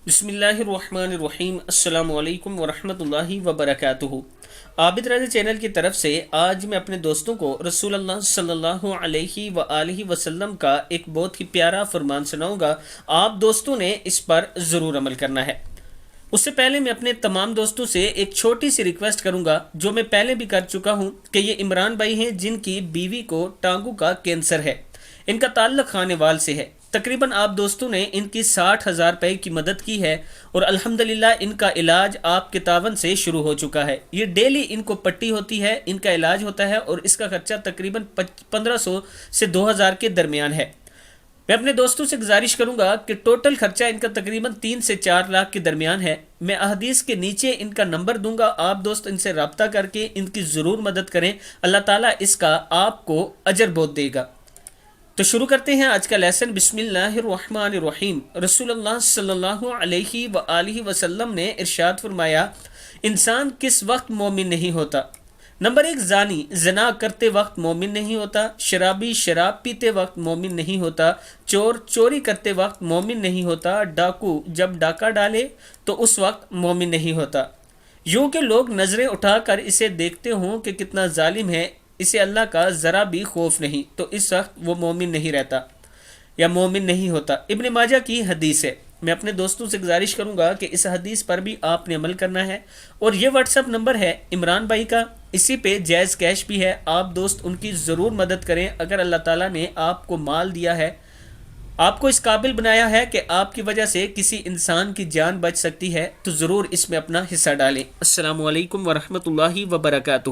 بسم اللہ الرحمن الرحیم، السلام علیکم ورحمۃ اللہ وبرکاتہ۔ عابد رضا چینل کی طرف سے آج میں اپنے دوستوں کو رسول اللہ صلی اللہ علیہ وآلہ وسلم کا ایک بہت ہی پیارا فرمان سناؤں گا۔ آپ دوستوں نے اس پر ضرور عمل کرنا ہے۔ اس سے پہلے میں اپنے تمام دوستوں سے ایک چھوٹی سی ریکویسٹ کروں گا، جو میں پہلے بھی کر چکا ہوں، کہ یہ عمران بھائی ہیں جن کی بیوی کو ٹانگوں کا کینسر ہے۔ ان کا تعلق خانے وال سے ہے۔ تقریباً آپ دوستوں نے ان کی 60,000 روپے کی مدد کی ہے اور الحمدللہ ان کا علاج آپ کے تعاون سے شروع ہو چکا ہے۔ یہ ڈیلی ان کو پٹی ہوتی ہے، ان کا علاج ہوتا ہے اور اس کا خرچہ تقریباً 1500 سے 2000 کے درمیان ہے۔ میں اپنے دوستوں سے گزارش کروں گا کہ ٹوٹل خرچہ ان کا تقریباً 3 سے 4 لاکھ کے درمیان ہے۔ میں احادیث کے نیچے ان کا نمبر دوں گا، آپ دوست ان سے رابطہ کر کے ان کی ضرور مدد کریں، اللہ تعالیٰ اس کا آپ کو اجر بہت دے گا۔ تو شروع کرتے ہیں آج کا لیسن۔ بسم اللہ الرحمن الرحیم۔ رسول اللہ صلی اللہ علیہ وآلہ وسلم نے ارشاد فرمایا، انسان کس وقت مومن نہیں ہوتا؟ نمبر 1، زانی زنا کرتے وقت مومن نہیں ہوتا، شرابی شراب پیتے وقت مومن نہیں ہوتا، چور چوری کرتے وقت مومن نہیں ہوتا، ڈاکو جب ڈاکہ ڈالے تو اس وقت مومن نہیں ہوتا۔ یوں کہ لوگ نظریں اٹھا کر اسے دیکھتے ہوں کہ کتنا ظالم ہے، اسے اللہ کا ذرا بھی خوف نہیں، تو اس وقت وہ مومن نہیں رہتا یا مومن نہیں ہوتا۔ ابن ماجہ کی حدیث ہے۔ میں اپنے دوستوں سے گزارش کروں گا کہ اس حدیث پر بھی آپ نے عمل کرنا ہے، اور یہ واٹس ایپ نمبر ہے عمران بھائی کا، اسی پہ جائز کیش بھی ہے۔ آپ دوست ان کی ضرور مدد کریں۔ اگر اللہ تعالیٰ نے آپ کو مال دیا ہے، آپ کو اس قابل بنایا ہے کہ آپ کی وجہ سے کسی انسان کی جان بچ سکتی ہے، تو ضرور اس میں اپنا حصہ ڈالیں۔ السلام علیکم ورحمۃ اللہ وبرکاتہ۔